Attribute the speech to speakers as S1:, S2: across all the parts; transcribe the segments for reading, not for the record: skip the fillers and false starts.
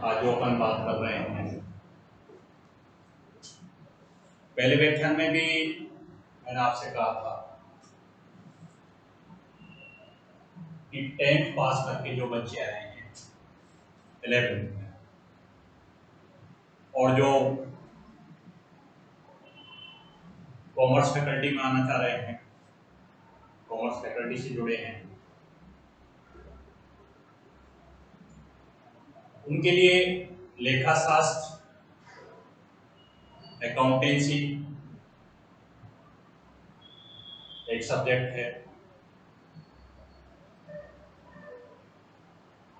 S1: आज जो अपन बात कर रहे हैं, पहले व्याख्यान में भी मैंने आपसे कहा था कि 10th पास करके जो बच्चे आए हैं 11th में और जो कॉमर्स फैकल्टी में आना चाह रहे हैं, कॉमर्स फैकल्टी से जुड़े हैं, उनके लिए लेखा शास्त्र, अकाउंटेंसी एक सब्जेक्ट है।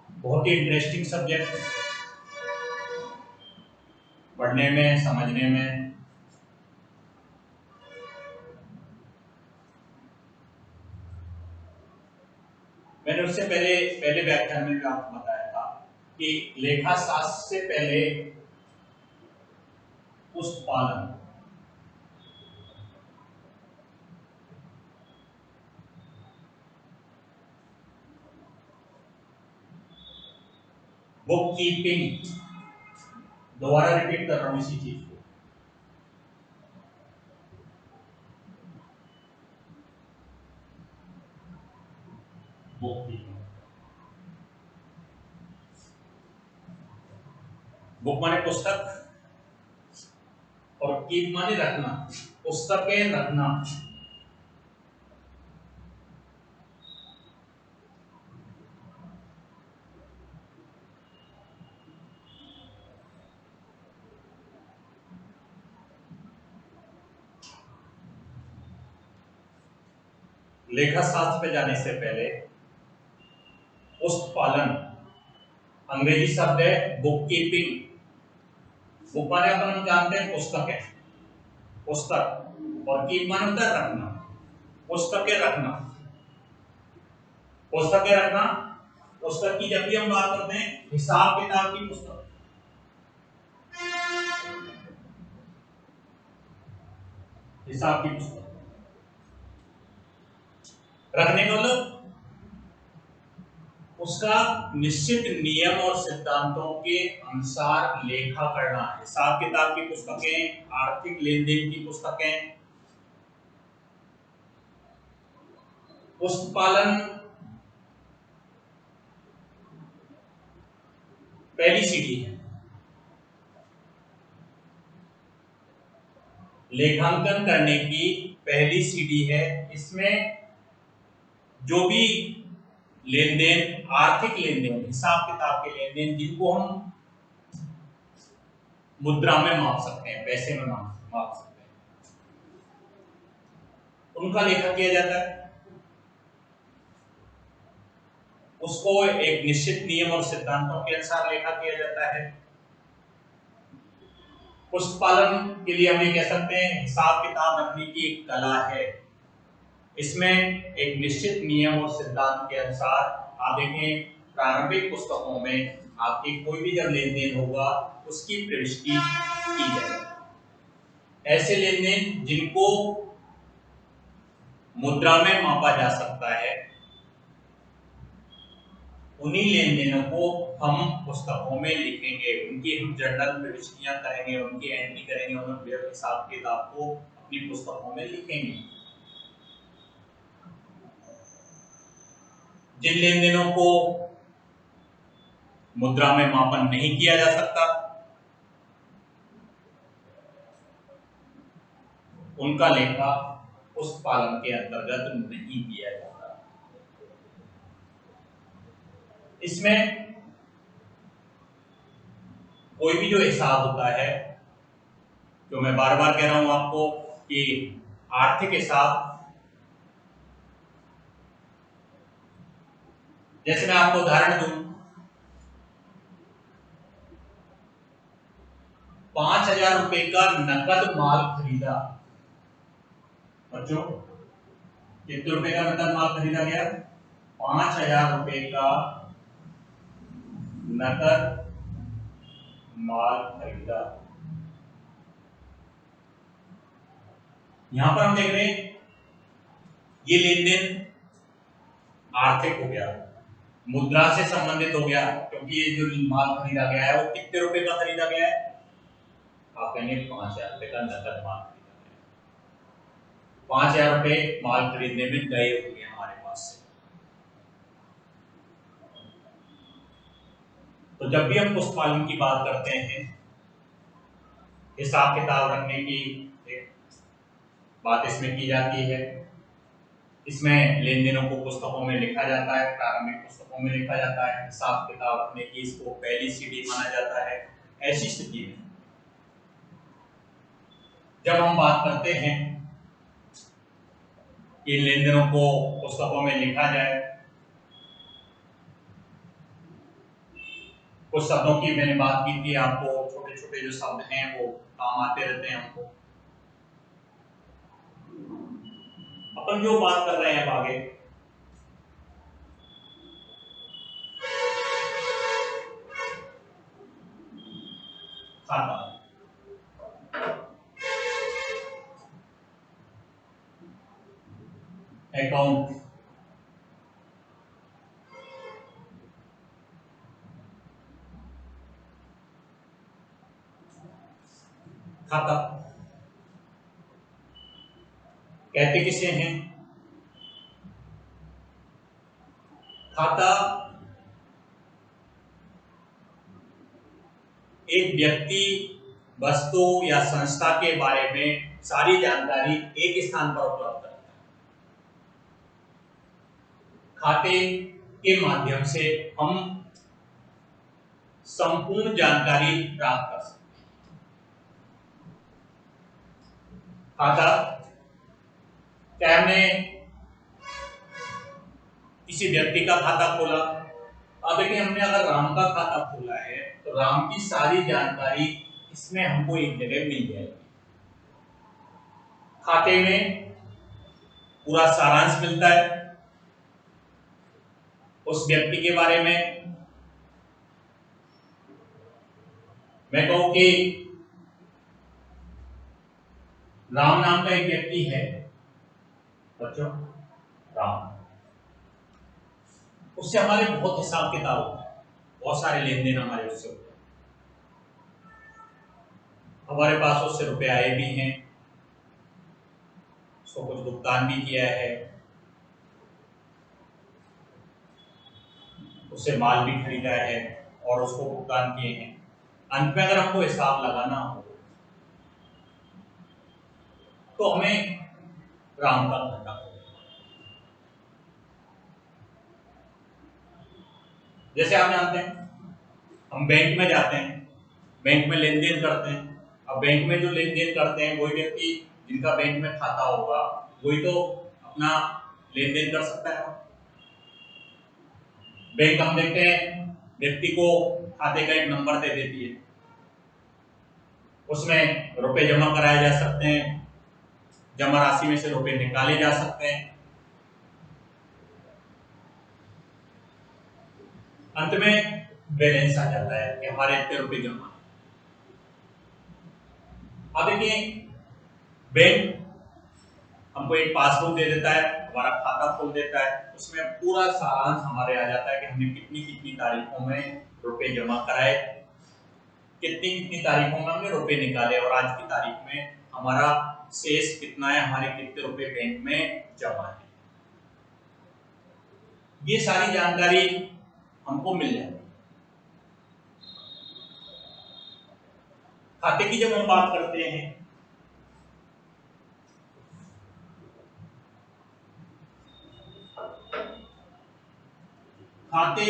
S1: बहुत ही इंटरेस्टिंग सब्जेक्ट, पढ़ने में, समझने में। मैंने उससे पहले व्याख्यान में भी आपको बताया था कि लेखा शास्त्र से पहले पुस्तपालन, बुक कीपिंग, दोबारा रिपीट कर रहा हूं इसी चीज को, बुक कीपिंग। बुक माने पुस्तक और कीप माने रखना, पुस्तकें रखना। लेखा शास्त्र पे जाने से पहले पुस्तपालन, अंग्रेजी शब्द है बुक कीपिंग। बुक माने अपन हम जानते हैं पुस्तक है, पुस्तक, और कीप माने होता है रखना, पुस्तकें रखना। पुस्तकें रखना, पुस्तक की जब भी हम बात करते हैं हिसाब किताब की पुस्तक, हिसाब की पुस्तक रखने का मतलब उसका निश्चित नियम और सिद्धांतों के अनुसार लेखा करना। हिसाब किताब की पुस्तकें, आर्थिक लेन देन की पुस्तकें। पुस्तपालन पहली सीढ़ी है, लेखांकन करने की पहली सीढ़ी है। इसमें जो भी लेन देन, आर्थिक लेन देन, हिसाब किताब के लेन देन, जिनको हम मुद्रा में माप सकते हैं, पैसे में माप सकते हैं, उनका लेखा किया जाता है। उसको एक निश्चित नियम और सिद्धांतों के अनुसार लेखा किया जाता है। पुस्तपालन के लिए हम ये कह सकते हैं हिसाब किताब रखने की एक कला है। इसमें एक निश्चित नियम और सिद्धांत के अनुसार आप देखें, प्रारंभिक पुस्तकों में आपकी कोई भी जब लेन देन होगा उसकी प्रविष्टि की जाए। ऐसे लेन देन जिनको मुद्रा में मापा जा सकता है, उन्हीं लेन देनों को हम पुस्तकों में लिखेंगे, उनकी हम जर्नल प्रविष्टियां करेंगे, उनकी एंट्री करेंगे, उनके हिसाब किताब को अपनी पुस्तकों में लिखेंगे। जिन लेन देनों को मुद्रा में मापन नहीं किया जा सकता, उनका लेखा पुस्तपालन के अंतर्गत नहीं किया जाता। इसमें कोई भी जो हिसाब होता है, जो मैं बार बार कह रहा हूं आपको कि आर्थिक हिसाब, जैसे मैं आपको उदाहरण दूं, 5,000 रुपए का नकद माल खरीदा। बच्चों, कितने रुपए का नकद माल खरीदा गया? 5,000 रुपए का नकद माल खरीदा। यहां पर हम देख रहे हैं ये लेन देन आर्थिक हो गया। मुद्रा से संबंधित हो गया, क्योंकि ये जो माल खरीदा गया है वो कितने रुपए का खरीदा गया है? आप कहेंगे 5,000 रुपए का नकद माल खरीदा गया है। 5,000 रुपए माल खरीदने में गए होंगे हमारे पास से। तो जब भी हम पुस्तकालन की बात करते हैं, हिसाब किताब रखने की एक बात इसमें की जाती है। इसमें लेन देनों को पुस्तकों में लिखा जाता है, प्रारंभिक पुस्तकों में लिखा जाता है। हिसाब किताब रखने की इसको पहली सीढ़ी माना जाता है। ऐसी स्थिति में जब हम बात करते हैं कि लेन देनों को पुस्तकों में लिखा जाए, कुछ शब्दों की मैंने बात की थी आपको, छोटे छोटे जो शब्द हैं वो काम आते रहते हैं हमको। अपन जो बात कर रहे हैं अब आगे, खाता, अकाउंट, खाता कहते किसे हैं? खाता एक व्यक्ति, वस्तु या संस्था के बारे में सारी जानकारी एक स्थान पर उपलब्ध करता है। खाते के माध्यम से हम संपूर्ण जानकारी प्राप्त कर सकते हैं। खाता, चाहे हमने किसी व्यक्ति का खाता खोला, अब देखिए हमने अगर राम का खाता खोला है तो राम की सारी जानकारी इसमें हमको एक जगह मिल जाएगी। खाते में पूरा सारांश मिलता है उस व्यक्ति के बारे में। मैं कहूं कि राम नाम का एक व्यक्ति है बच्चों, राम, उससे हमारे बहुत हिसाब किताब होता है, बहुत सारे लेन देन हमारे उससे होते हैं। हमारे पास उससे रुपए आए भी हैं, उसको कुछ भुगतान भी किया है, उससे माल भी खरीदा है और उसको भुगतान किए हैं। अंत में अगर हमको हिसाब लगाना हो तो हमें राम का खाता हो। जैसे आप जानते हैं हम बैंक में जाते हैं, बैंक में लेन देन करते हैं। अब बैंक में जो लेन देन करते हैं वही व्यक्ति जिनका बैंक में खाता होगा वही तो अपना लेन देन कर सकता है। बैंक हम देखते हैं व्यक्ति को खाते का एक नंबर दे देती है, उसमें रुपए जमा कराए जा सकते हैं, जमा राशि में से रुपए निकाले जा सकते हैं। अंत में बैलेंस आ जाता है कि हमारे इतने रुपए जमा। अब देखिए बैंक हमको एक पासबुक दे देता है, हमारा खाता खोल देता है, उसमें पूरा सारांश हमारे आ जाता है कि हमने कितनी कितनी तारीखों में रुपए जमा कराए, कितनी कितनी तारीखों में हमने रुपए निकाले और आज की तारीख में हमारा शेष कितना है, हमारे कितने रुपए बैंक में जमा है। ये सारी जानकारी हमको मिल जाती है। खाते की जब हम बात करते हैं खाते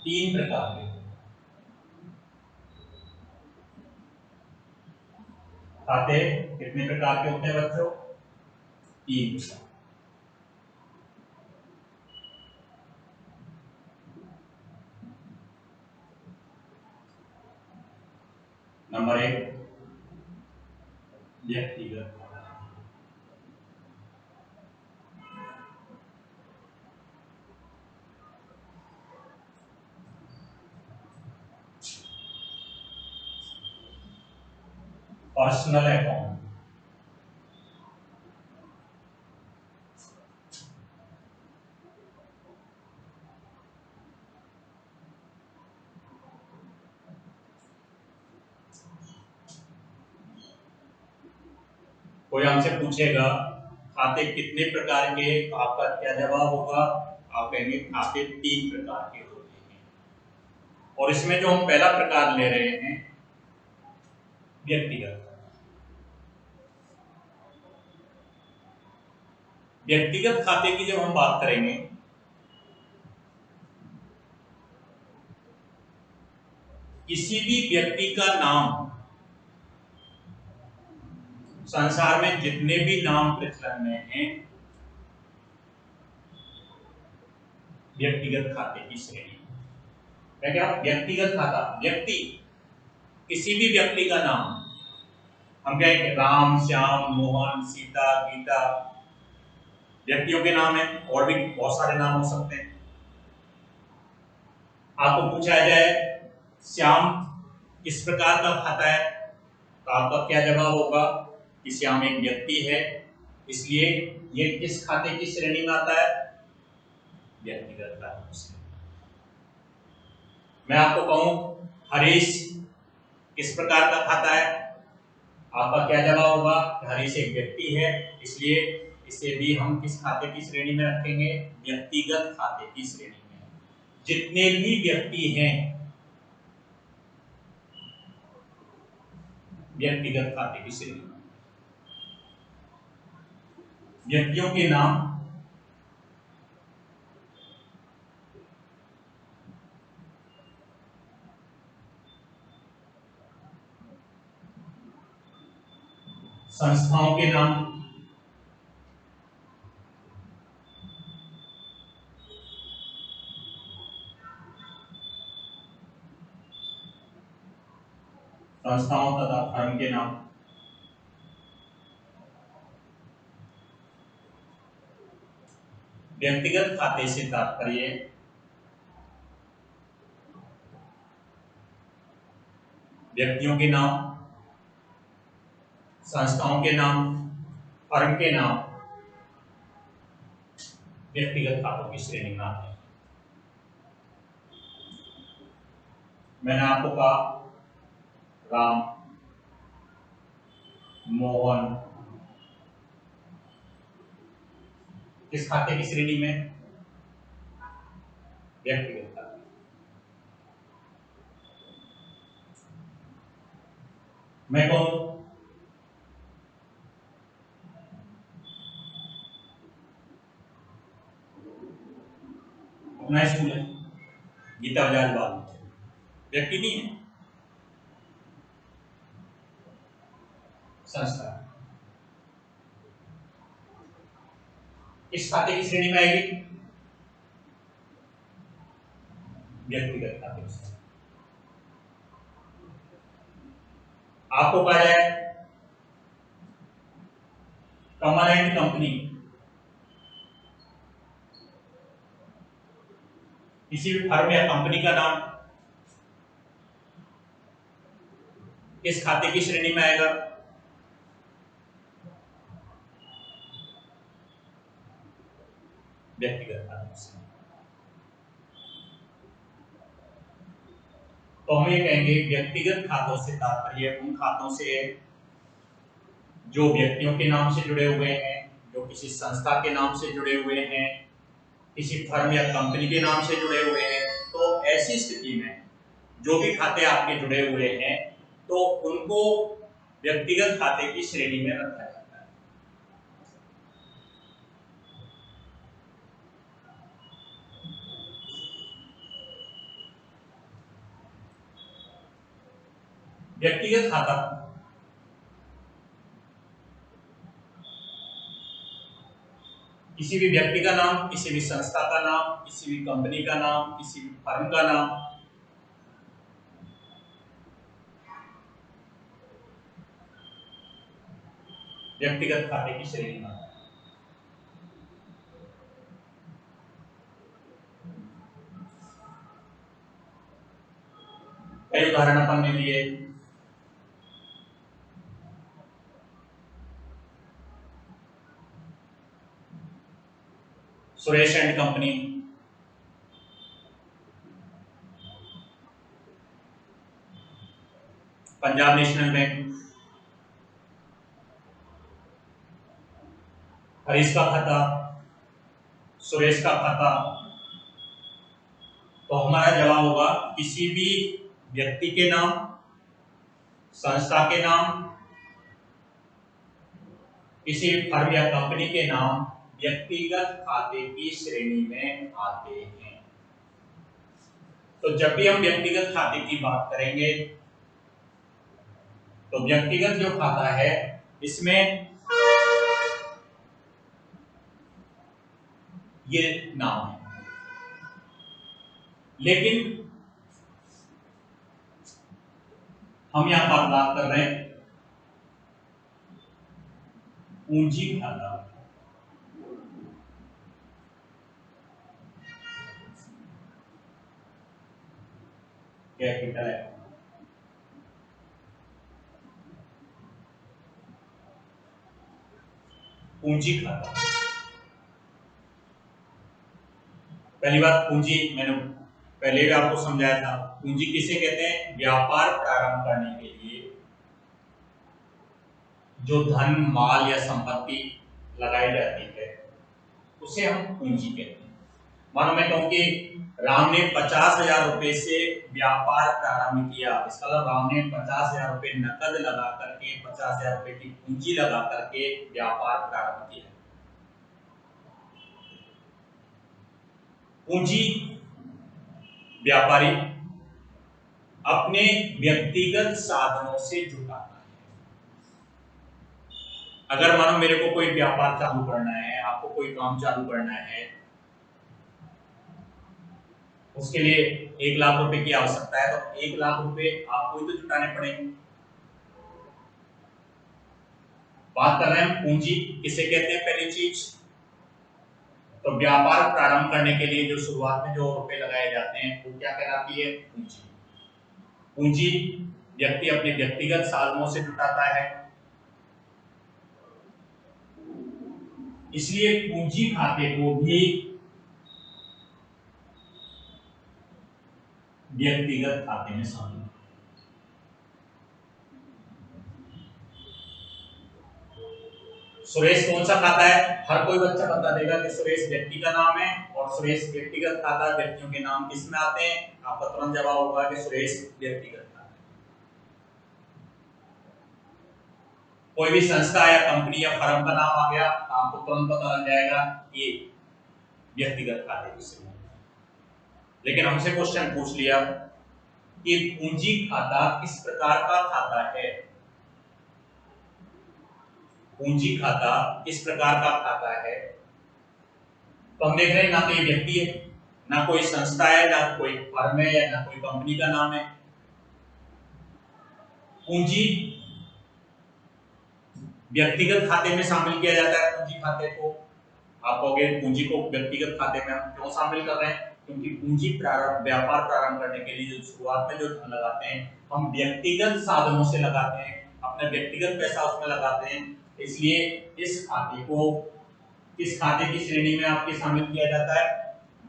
S1: तीन प्रकार के, खाते कितने प्रकार के होते हैं बच्चों? तीन प्रकार। नंबर एक व्यक्तिगत, पर्सनल अकाउंट। कोई हमसे पूछेगा खाते कितने प्रकार के, तो आपका क्या जवाब होगा? आप कहेंगे खाते 3 प्रकार के होते हैं। और इसमें जो हम पहला प्रकार ले रहे हैं व्यक्तिगत। व्यक्तिगत खाते की जब हम बात करेंगे, किसी भी व्यक्ति का नाम, संसार में जितने भी नाम प्रचलन में हैं, व्यक्तिगत खाते की श्रेणी। मैं क्या, व्यक्तिगत खाता, व्यक्ति, किसी भी व्यक्ति का नाम, हम कहेंगे राम, श्याम, मोहन, सीता, गीता, व्यक्तियों के नाम है। और भी बहुत सारे नाम हो सकते हैं। आपको पूछा जाए श्याम किस प्रकार का खाता है, तो आपका क्या जवाब होगा कि श्याम एक व्यक्ति है, इसलिए ये किस खाते की श्रेणी में आता है? व्यक्तिगत खाते की श्रेणी। मैं आपको कहूं हरीश किस प्रकार का खाता है, आपका क्या जवाब होगा? हरीश एक व्यक्ति है, इसलिए इसे भी हम किस खाते की श्रेणी में रखेंगे? व्यक्तिगत खाते की श्रेणी में। जितने भी व्यक्ति हैं व्यक्तिगत खाते की श्रेणी में। व्यक्तियों के नाम, संस्थाओं के नाम, संस्थाओं तथा फर्म के नाम, व्यक्तिगत खाते से तात्पर्य व्यक्तियों के नाम, संस्थाओं के नाम, फर्म के नाम व्यक्तिगत खातों की श्रेणी में आते हैं। मैंने आपको कहा राम, मोहन किस खाते की श्रेणी में? व्यक्तिगत खाते। मैं कहूं अपना स्कूल है, गीता बजाज बाल, व्यक्ति नहीं है, संस्था। इस खाते की श्रेणी में आएगी व्यक्तिगत खाते की श्रेणी। आपको कहा जाए कमल एंड कंपनी, किसी भी फर्म या कंपनी का नाम किस खाते की श्रेणी में आएगा? व्यक्तिगत खाते की श्रेणी। तो हम ये कहेंगे व्यक्तिगत खातों से तात्पर्य उन खातों से जो व्यक्तियों के नाम से जुड़े हुए हैं, जो किसी संस्था के नाम से जुड़े हुए हैं, किसी फर्म या कंपनी के नाम से जुड़े हुए हैं। तो ऐसी स्थिति में जो भी खाते आपके जुड़े हुए हैं, तो उनको व्यक्तिगत खाते की श्रेणी में रखा जाता है। व्यक्तिगत खाता किसी भी व्यक्ति का नाम, किसी भी संस्था का नाम, किसी भी कंपनी का नाम, किसी भी फर्म का नाम, व्यक्तिगत खाते की श्रेणी में। कई उदाहरण अपन ने लिए। Suresh and company, Punjab national bank, Harish का खाता, सुरेश का खाता। तो हमारा जवाब होगा किसी भी व्यक्ति के नाम, संस्था के नाम, किसी भी फर्म या कंपनी के नाम व्यक्तिगत खाते की श्रेणी में आते हैं। तो जब भी हम व्यक्तिगत खाते की बात करेंगे तो व्यक्तिगत जो खाता है इसमें ये नाम है, लेकिन हम यहां पर बात कर रहे हैं पूंजी खाता। कैपिटल है, पूंजी खाता। पहली बात, पूंजी मैंने पहले भी आपको समझाया था, पूंजी किसे कहते हैं? व्यापार प्रारंभ करने के लिए जो धन, माल या संपत्ति लगाई जाती है उसे हम पूंजी कहते हैं। मानो मैं कहूं कि राम ने 50,000 रुपए से व्यापार प्रारंभ किया, इसका मतलब राम ने 50,000 रुपए नकद लगा करके, 50,000 रुपए की पूंजी लगा करके व्यापार प्रारंभ किया। पूंजी व्यापारी अपने व्यक्तिगत साधनों से जुटाता है। अगर मानो मेरे को कोई व्यापार चालू करना है, आपको कोई काम चालू करना है, उसके लिए 1,00,000 रुपए की आवश्यकता है, तो 1,00,000 रुपए आपको ही तो जुटाने पड़ेंगे। बात कर रहे हैं पूंजी किसे कहते हैं? पहली चीज तो व्यापार प्रारंभ करने के लिए जो शुरुआत में जो रुपए लगाए जाते हैं वो क्या कहलाती है? पूंजी। पूंजी व्यक्ति अपने व्यक्तिगत साधनों से जुटाता है, इसलिए पूंजी खाते को भी व्यक्तिगत खाते में शामिल। सुरेश कौन सा खाता है? हर कोई बच्चा बता देगा कि सुरेश व्यक्ति का नाम है, और सुरेश व्यक्तिगत खाता व्यक्तियों के नाम किस में आते हैं? आपका तुरंत जवाब होगा कि सुरेश व्यक्तिगत खाता। कोई भी संस्था या कंपनी या फर्म का नाम आ गया, आपको तुरंत पता लग जाएगा ये व्यक्तिगत खाते की श्रेणी। लेकिन हमसे क्वेश्चन पूछ लिया कि पूंजी खाता किस प्रकार का खाता है? पूंजी खाता किस प्रकार का खाता है? तो हम देख रहे हैं ना तो ये व्यक्ति है, ना कोई संस्था है, ना कोई फर्म है, या ना कोई कंपनी का नाम है। पूंजी व्यक्तिगत खाते में शामिल किया जाता है। पूंजी खाते को आप कहोगे पूंजी को व्यक्तिगत खाते में हम क्यों शामिल कर रहे हैं? क्योंकि पूंजी प्रारंभ, व्यापार प्रारंभ करने के लिए जो शुरुआत में जो धन लगाते हैं हम व्यक्तिगत साधनों से लगाते हैं, अपना व्यक्तिगत पैसा उसमें लगाते हैं, इसलिए इस खाते को किस खाते की श्रेणी में आपके शामिल किया जाता है?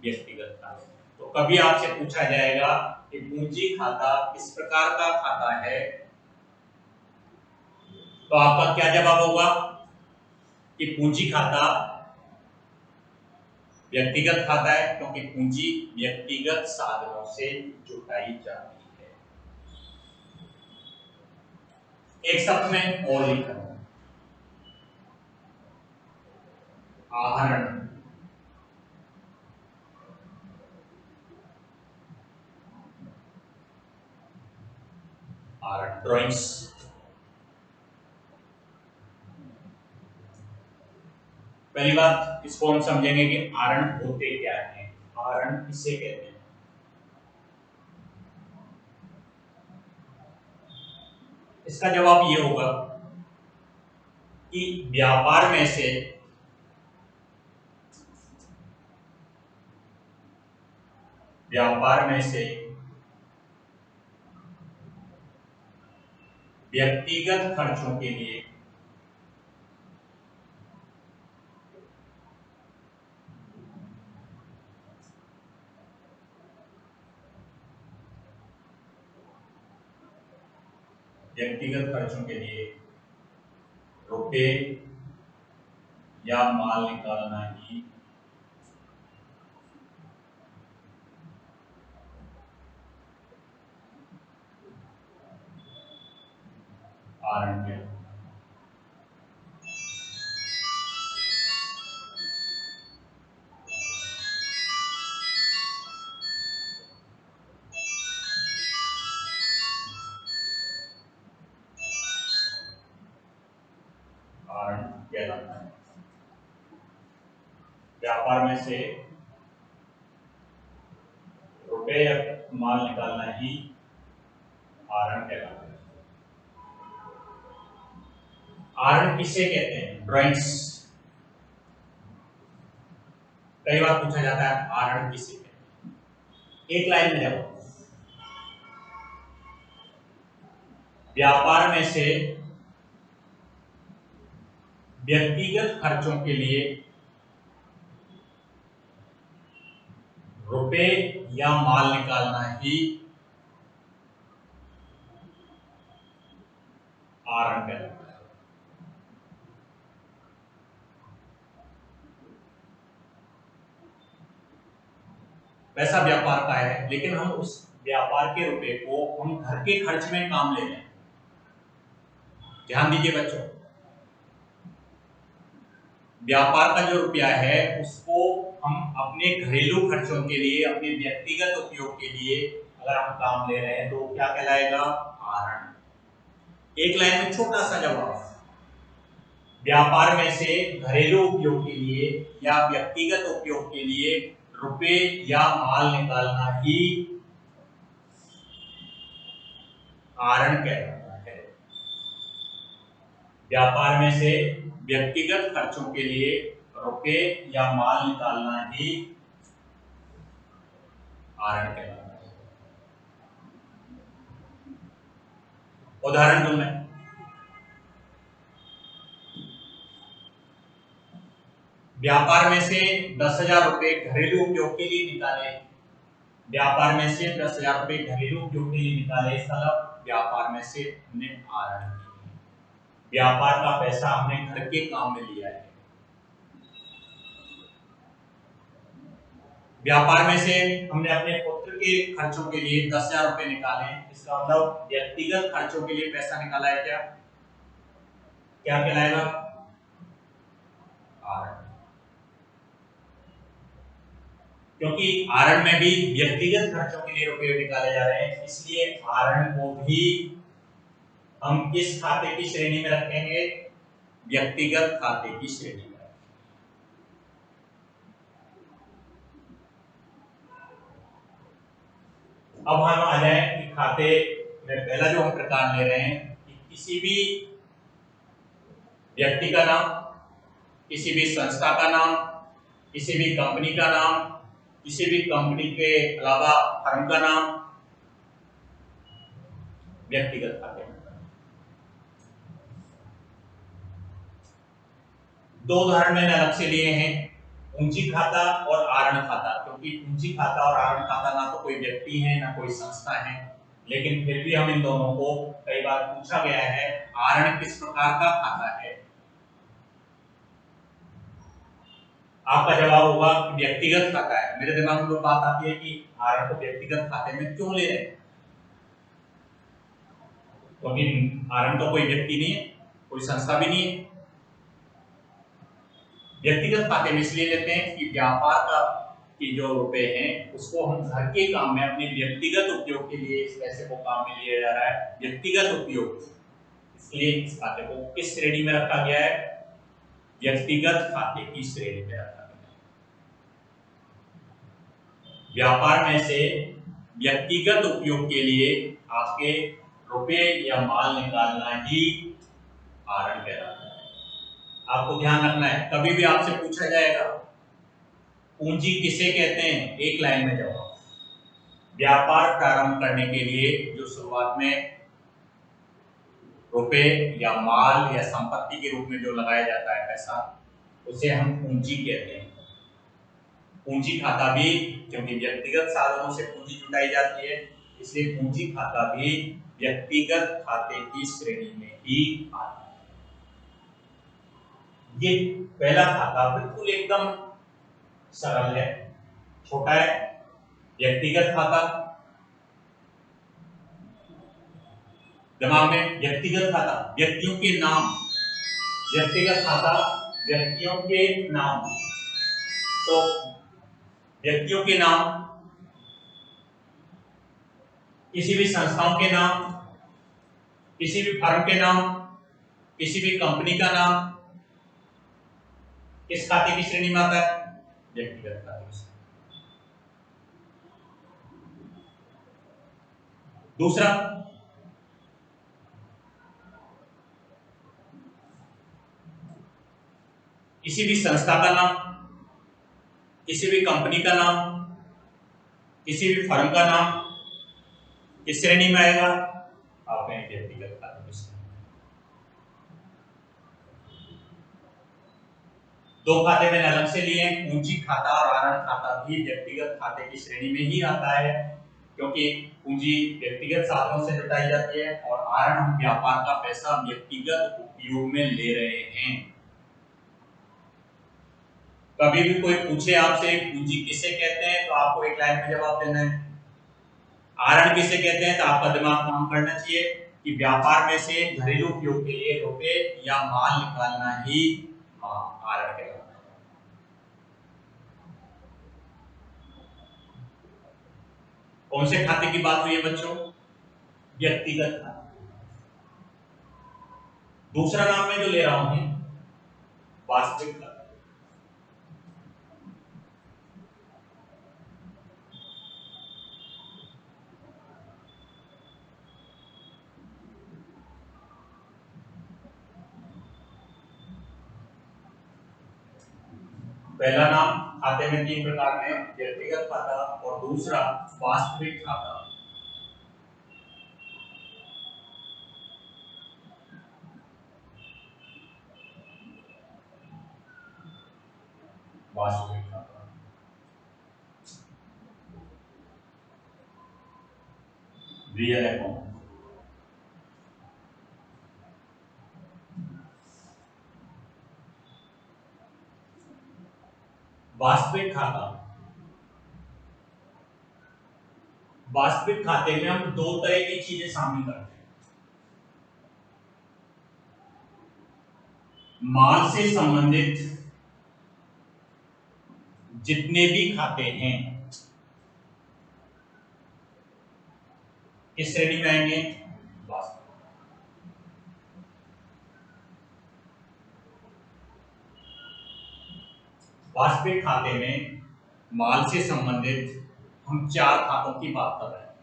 S1: व्यक्तिगत खाते। तो कभी आपसे पूछा जाएगा कि पूंजी खाता किस प्रकार का खाता है, तो आपका क्या जवाब होगा? कि पूंजी खाता व्यक्तिगत खाता है, क्योंकि पूंजी व्यक्तिगत साधनों से जुटाई जाती है। एक शब्द में और लिखा है, आहरण। आहरण ड्राइंग्स। पहली बात इसको हम समझेंगे कि आहरण होते क्या है, आहरण किसे कहते हैं। इसका जवाब ये होगा कि व्यापार में से व्यक्तिगत खर्चों के लिए रुपए या माल निकालना ही कारण है। कारण कहलाता है। व्यापार में से रुपए या माल निकालना ही कारण कहलाता है। कारण किसे कहते हैं? ड्राइंग्स। कई बार पूछा जाता है कारण किसे कहते हैं। एक लाइन में देखो, व्यापार में से व्यक्तिगत खर्चों के लिए रुपए या माल निकालना ही कारण कहलाता है। पैसा व्यापार का है, लेकिन हम उस व्यापार के रुपए को हम घर के खर्च में काम ले रहे हैं। ध्यान दीजिए बच्चों, व्यापार का जो रुपया है उसको हम अपने घरेलू खर्चों के लिए, अपने व्यक्तिगत उपयोग के लिए अगर हम काम ले रहे हैं तो क्या कहलाएगा? कारण। एक लाइन में छोटा सा जवाब, व्यापार में से घरेलू उपयोग के लिए या व्यक्तिगत उपयोग के लिए रुपए या माल निकालना ही कारण कहलाता है। व्यापार में से व्यक्तिगत खर्चों के लिए रुपए या माल निकालना ही कारण कहलाता है। उदाहरण दूं मैं, व्यापार में से 10,000 रुपए घरेलू उपयोग के लिए निकाले। व्यापार में से 10,000 रुपए घरेलू उपयोग के लिए निकाले, इसका मतलब व्यापार में से हमने कारण किए। व्यापार का पैसा हमने घर के काम में लिया है। व्यापार में से हमने अपने पुत्र के खर्चों के लिए 10,000 रुपए निकाले, इसका मतलब व्यक्तिगत खर्चों के लिए पैसा निकाला है। क्या क्या कहलाएगा? कारण। क्योंकि आरण में भी व्यक्तिगत खर्चों के लिए रुपए निकाले जा रहे हैं, इसलिए आरण को भी हम किस खाते की श्रेणी में रखेंगे? व्यक्तिगत खाते की श्रेणी में। अब हम आ जाए कि खाते में पहला जो हम प्रकार ले रहे हैं कि किसी भी व्यक्ति का नाम, किसी भी संस्था का नाम, किसी भी कंपनी का नाम, किसी भी कंपनी के अलावा फर्म का नाम व्यक्तिगत खाते में। दो उदाहरण मैंने अलग से लिए हैं, पूंजी खाता और आरण खाता। क्योंकि पूंजी खाता और आरण खाता ना तो कोई व्यक्ति है ना कोई संस्था है, लेकिन फिर भी हम इन दोनों को कई बार पूछा गया है आरण किस प्रकार का खाता है। आपका जवाब होगा व्यक्तिगत खाता है। मेरे दिमाग में बात आती है कि आरण को व्यक्तिगत खाते में क्यों ले रहे हैं? क्योंकि आरण तो कोई व्यक्ति नहीं है, कोई संस्था भी नहीं है। व्यक्तिगत खाते में इसलिए लेते हैं कि व्यापार का की जो रुपए हैं उसको हम घर के काम में अपने व्यक्तिगत उपयोग के लिए इस पैसे को काम में लिया जा रहा है, व्यक्तिगत उपयोग। इसलिए इस खाते को किस श्रेणी में रखा गया है? व्यक्तिगत खाते की श्रेणी में रखा गया है। व्यापार में से व्यक्तिगत उपयोग के लिए आपके रुपए या माल निकालना ही कारण कहलाता है। आपको ध्यान रखना है, कभी भी आपसे पूछा जाएगा पूंजी किसे कहते हैं, एक लाइन में जवाब, व्यापार प्रारंभ करने के लिए जो शुरुआत में रुपए या माल या संपत्ति के रूप में जो लगाया जाता है पैसा, उसे हम पूंजी कहते हैं। पूंजी खाता भी, क्योंकि व्यक्तिगत साधनों से पूंजी जुटाई जाती है, इसलिए पूंजी खाता भी व्यक्तिगत खाते की श्रेणी में ही आता है। ये पहला खाता बिल्कुल एकदम सरल है, छोटा है। व्यक्तिगत खाता, दिमाग में व्यक्तिगत खाता, व्यक्तियों के नाम, व्यक्तिगत खाता व्यक्तियों के नाम। तो व्यक्तियों के नाम, किसी भी संस्थाओं के नाम, किसी भी फर्म के नाम, किसी भी कंपनी का नाम किस खाते की श्रेणी में आता है? व्यक्तिगत खाते की श्रेणी। दूसरा, किसी भी संस्था का नाम, किसी भी कंपनी का नाम, किसी भी फर्म का नाम किस श्रेणी में आएगा? आपने व्यक्तिगत खाते की श्रेणी। दो खाते मैंने अलग से लिए हैं, पूंजी खाता और आनंद खाता भी व्यक्तिगत खाते की श्रेणी में ही आता है, क्योंकि पूंजी व्यक्तिगत साधनों से जुटाई जाती है और आरण हम व्यापार का पैसा व्यक्तिगत उपयोग में ले रहे हैं। कभी भी कोई पूछे आपसे पूंजी किसे कहते हैं, तो आपको एक लाइन में जवाब देना है। आरण किसे कहते हैं, तो आपका दिमाग काम करना चाहिए कि व्यापार में से घरेलू उपयोग के लिए रुपए या माल निकालना ही आरण कहलाता है। कौन से खाते की बात हुई है बच्चों? व्यक्तिगत खाता। दूसरा नाम मैं जो ले रहा हूं वास्तविक खाता। पहला नाम खाते में तीन प्रकार में, व्यक्तिगत खाता और दूसरा वास्तविक खाता। वास्तविक खाता, रियल अकाउंट। वास्तविक खाता, वास्तविक खाते में हम दो तरह की चीजें शामिल करते हैं। माल से संबंधित जितने भी खाते हैं किस श्रेणी में आएंगे? वास्तविक। वास्तविक खाते में माल से संबंधित हम चार खातों की बात कर रहे हैं।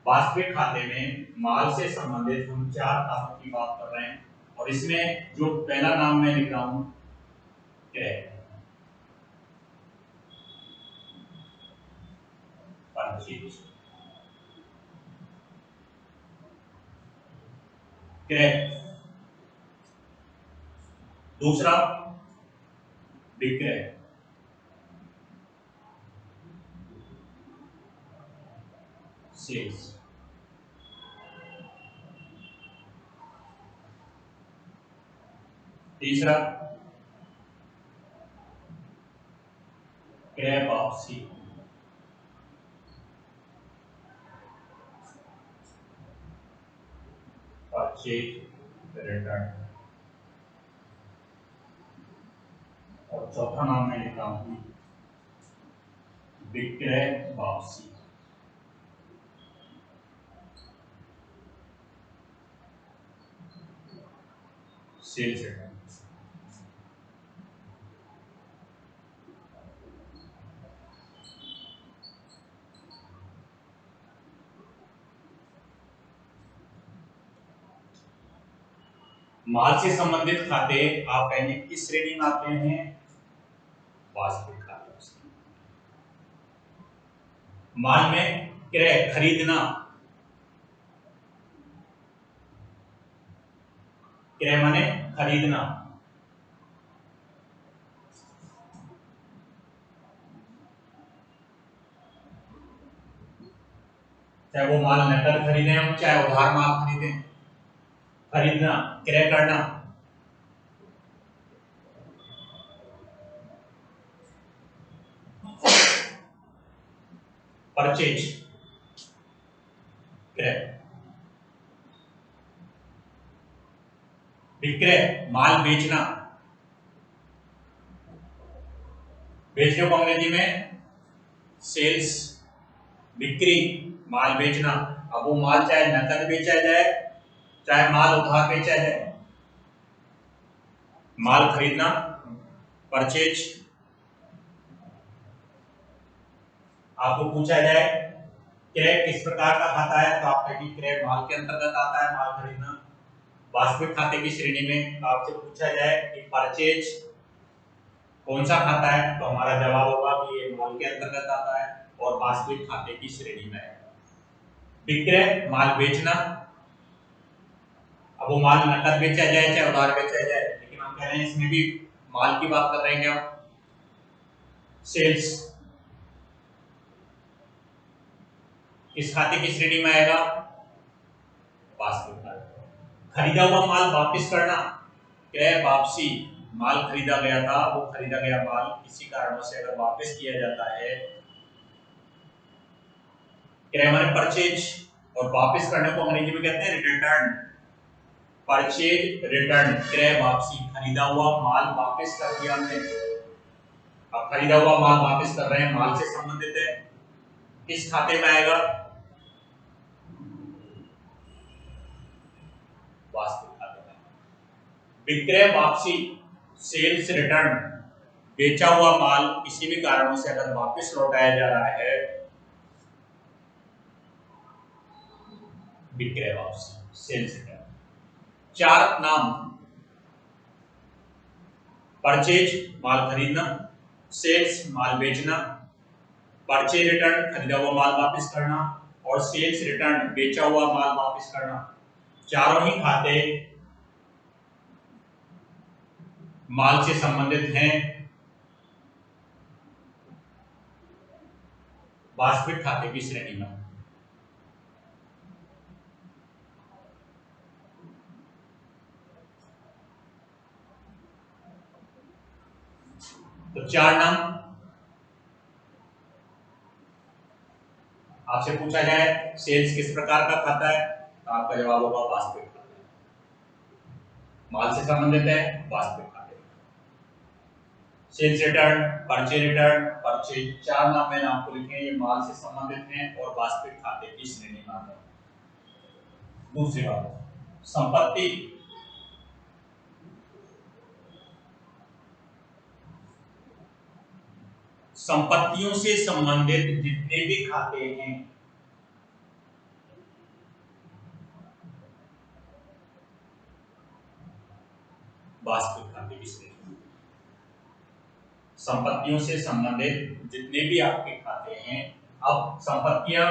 S1: वास्तविक खाते में माल से संबंधित हम चार खातों की बात कर रहे हैं, और इसमें जो पहला नाम मैं लिख रहा हूं क्रय। क्रय। दूसरा विक्रय। सेल्स। तीसरा क्रय वापसी। Purchase return. और चौथा नाम मैं लिखता हूं विक्रय वापसी। Sales return. माल से संबंधित खाते आप कहेंगे किस श्रेणी में आते हैं? वास्तविक खाते। माल में क्रय खरीदना, क्रय माने खरीदना। चाहे वो माल नकद खरीदें हम, चाहे उधार माल खरीदें, खरीदना क्रय करना। परचेज क्रय, विक्रय माल बेचना, बेचने को अंग्रेजी में सेल्स, बिक्री माल बेचना। अब वो माल चाहे नकद बेचा जाए चाहे माल उधार बेचा जाए, माल खरीदना परचेज। आपको पूछा जाए क्रय किस प्रकार का खाता है तो आप कहेंगे क्रय माल के अंतर्गत आता है, माल खरीदना। वास्तविक खाते की श्रेणी में आपसे पूछा जाए कि परचेज कौन सा खाता है तो हमारा जवाब होगा कि ये माल के अंतर्गत आता है और वास्तविक खाते की श्रेणी में है। विक्रय माल बेचना, अब वो माल नकद बेचा जाए चाहे उधार बेचा जाए, लेकिन हम कह रहे हैं इसमें भी माल की बात कर रहे हैं क्या। सेल्स किस खाते की श्रेणी में आएगा, वास्तविक खाते। खरीदा हुआ माल वापस करना, क्रय वापसी, माल खरीदा गया था वो खरीदा गया माल किसी कारणों से अगर वापस किया जाता है, क्रय माने परचेज और वापस करने को अंग्रेजी में कहते हैं रिटर्न। परचेज रिटर्न, क्रय वापसी, खरीदा हुआ माल वापस कर दिया हमने। अब खरीदा हुआ माल वापस कर रहे हैं, माल से संबंधित है, किस खाते में आएगा, वास्तविक खाते में। विक्रय वापसी सेल्स रिटर्न, बेचा हुआ माल किसी भी कारणों से अगर वापस लौटाया जा रहा है, विक्रय वापसी सेल्स रिटर्न। चार नाम, परचेज माल खरीदना, सेल्स माल बेचना, परचेज रिटर्न खरीदा हुआ माल वापस करना और सेल्स रिटर्न बेचा हुआ माल वापस करना। चारों ही खाते माल से संबंधित हैं वास्तविक खाते की श्रेणी में। तो चार नाम आपसे पूछा जाए सेल्स किस प्रकार का खाता है तो आपका जवाब होगा वास्तविक खाता, माल से संबंधित है वास्तविक खाते। Sales return, purchase return, purchase, चार नाम मैंने आपको लिखे, ये माल से संबंधित हैं और वास्तविक खाते की श्रेणी में आते हैं। दूसरी बात, संपत्ति, संपत्तियों से संबंधित जितने भी खाते हैं वास्तविक खाते की श्रेणी। संपत्तियों से संबंधित जितने भी आपके खाते हैं, अब संपत्तियां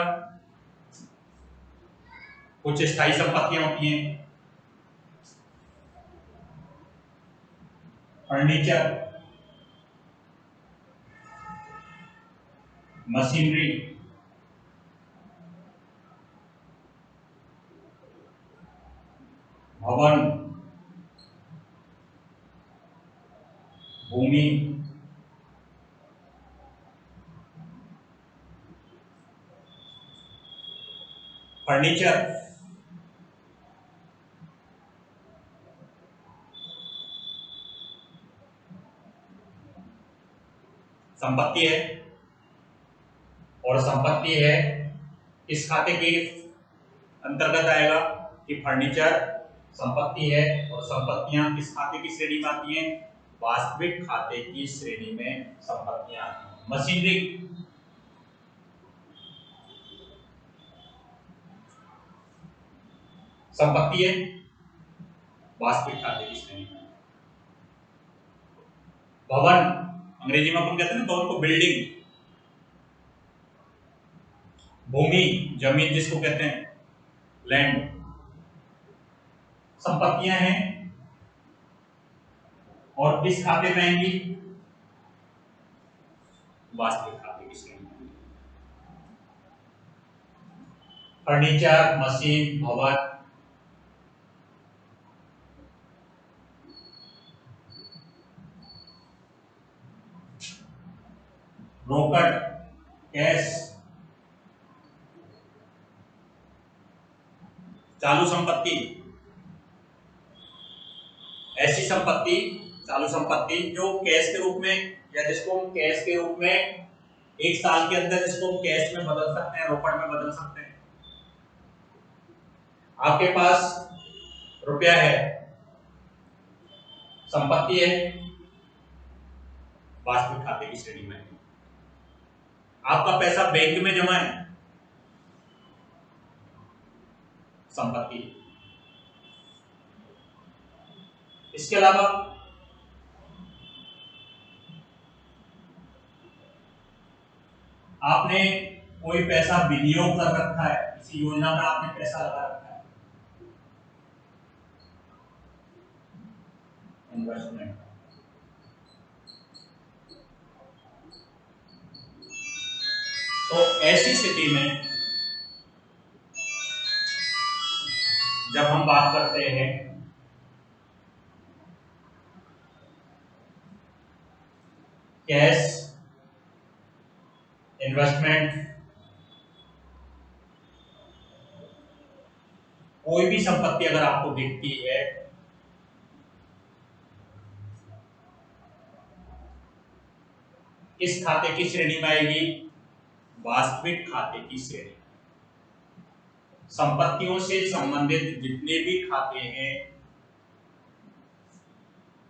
S1: कुछ स्थायी संपत्तियां होती हैं, फर्नीचर, मशीनरी, भवन, भूमि, फर्नीचर, संपत्ति है और संपत्ति है इस खाते के अंतर्गत आएगा कि फर्नीचर संपत्ति है और संपत्तियां किस खाते की श्रेणी में आती हैं, वास्तविक खाते की श्रेणी में संपत्तियां आती हैं। मशीनरी संपत्ति है, वास्तविक खाते की श्रेणी में। भवन, अंग्रेजी में अपन कहते हैं ना भवन को बिल्डिंग। भूमि, जमीन जिसको कहते हैं लैंड, संपत्तियां हैं और किस खाते में आएंगी, वास्तविक खाते की श्रेणी में। फर्नीचर, मशीन, भवन, रोकड़, कैश, चालू संपत्ति, ऐसी संपत्ति चालू संपत्ति जो कैश के रूप में, या जिसको हम कैश के रूप में एक साल के अंदर इसको हम कैश में बदल सकते हैं, रोकड़ में बदल सकते हैं। आपके पास रुपया है, संपत्ति है, वास्तविक खाते की श्रेणी में है। आपका पैसा बैंक में जमा है, संपत्ति। इसके अलावा आपने कोई पैसा विनियोग कर रखा है, किसी योजना में आपने पैसा लगा रखा है, इन्वेस्टमेंट। तो ऐसी स्थिति में जब हम बात करते हैं कैश, इन्वेस्टमेंट, कोई भी संपत्ति अगर आपको दिखती है इस खाते की श्रेणी में आएगी, वास्तविक खाते की श्रेणी। संपत्तियों से संबंधित जितने भी खाते हैं,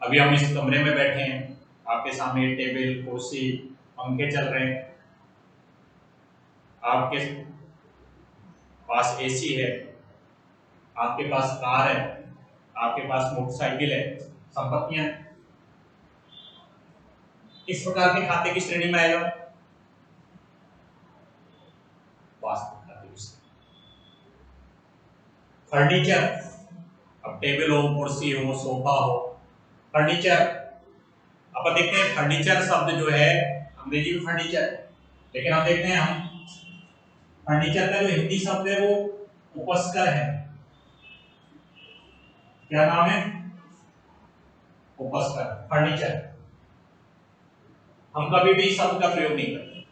S1: अभी हम इस कमरे में बैठे हैं, आपके सामने टेबल, कुर्सी, पंखे चल रहे हैं, आपके पास एसी है, आपके पास कार है, आपके पास मोटरसाइकिल है, संपत्तियां। इस प्रकार के खाते की श्रेणी में आएगा वास्तविक खाते की श्रेणी। फर्नीचर, अब टेबल हो, कुर्सी हो, सोफा हो, फर्नीचर। अपन देखते हैं फर्नीचर शब्द जो है अंग्रेजी में फर्नीचर, लेकिन हम देखते हैं हम फर्नीचर का जो हिंदी शब्द है वो उपस्कर है। क्या नाम है? उपस्कर, फर्नीचर। हम कभी भी शब्द का प्रयोग नहीं करते।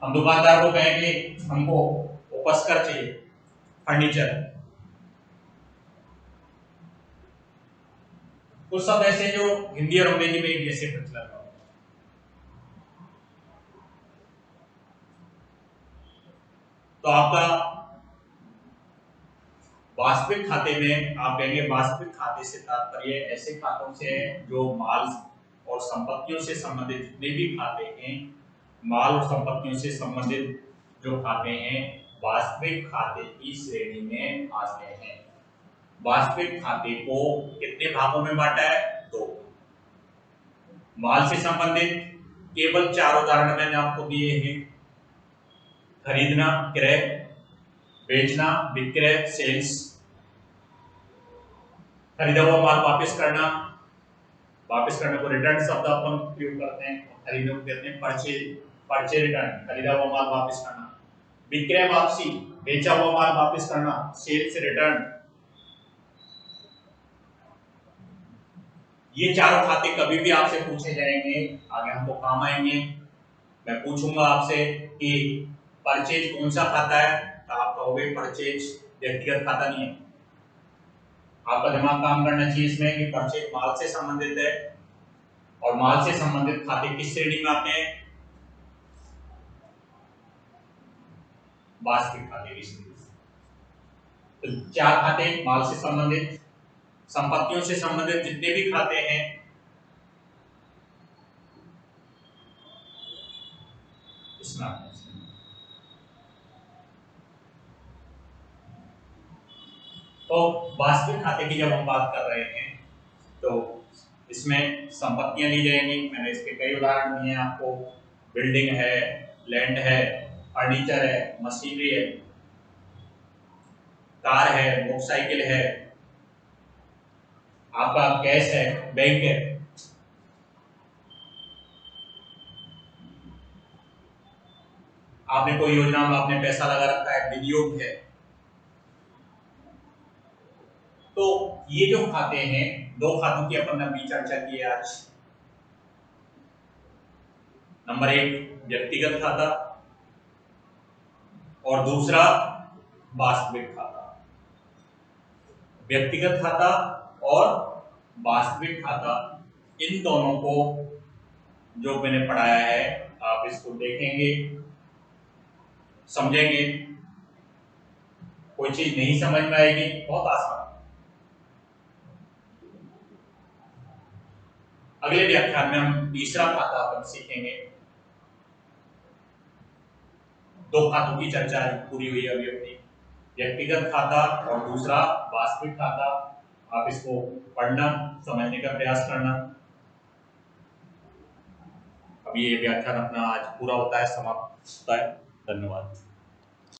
S1: हम दुकानदार को कहेंगे हमको उपस्कर चाहिए, फर्नीचर। कुछ शब्द ऐसे जो हिंदी और अंग्रेजी में एक जैसे प्रचलन है। तो आपका वास्तविक खाते में आप कहेंगे वास्तविक खाते से तात्पर्य ऐसे खातों से है जो माल और संपत्तियों से संबंधित जितने भी खाते हैं, माल और संपत्तियों से संबंधित जो खाते हैं वास्तविक खाते की श्रेणी में आते हैं। वास्तविक खाते को कितने भागों में बांटा है? 2। माल से संबंधित केवल 4 उदाहरण मैंने आपको दिए हैं, खरीदना, क्रय, बेचना, विक्रय, सेल्स। खरीदा हुआ माल वापस करना, वापस करने को रिटर्न शब्द अपन प्रयोग करते हैं, खरीदने को कहते हैं परचेज, परचेज रिटर्न, खरीदा हुआ माल वापस करना। विक्रय वापसी, बेचा हुआ माल वापस करना, सेल्स रिटर्न। ये चारों खाते कभी भी आपसे पूछे जाएंगे, आगे हमको काम आएंगे। मैं पूछूंगा आपसे कि परचेज कौन सा खाता है, तो आप कहोगे परचेज व्यक्तिगत खाता नहीं है। आपका दिमाग काम करना चाहिए इसमें कि परचेज माल से संबंधित है, और माल से संबंधित खाते किस श्रेणी में आते हैं? वास्तविक खाते की श्रेणी। तो 4 खाते माल से संबंधित, संपत्तियों से संबंधित जितने भी खाते हैं, इसमें आते हैं। तो वास्तविक खाते की जब हम बात कर रहे हैं तो इसमें संपत्तियां ली जाएंगी। मैंने इसके कई उदाहरण दिए हैं आपको। बिल्डिंग है, लैंड है, फर्नीचर है, मशीनरी है, कार है, मोटरसाइकिल है, आपका कैश है, बैंक है। आपने कोई योजना में आपने पैसा लगा रखा है, विनियोग है। तो ये जो खाते हैं, 2 खातों की अपन ने अभी चर्चा की है आज। नंबर 1 व्यक्तिगत खाता, और दूसरा वास्तविक खाता। व्यक्तिगत खाता और वास्तविक खाता, इन दोनों को जो मैंने पढ़ाया है आप इसको देखेंगे, समझेंगे। कोई चीज नहीं समझ में आएगी, बहुत आसान। अगले व्याख्यान में हम तीसरा खाता अपन सीखेंगे। दो खातों की चर्चा पूरी हुई अभी अपनी, व्यक्तिगत खाता और दूसरा वास्तविक खाता। आप इसको पढ़ना, समझने का प्रयास करना। अब ये व्याख्यान अपना आज पूरा होता है, समाप्त होता है। धन्यवाद।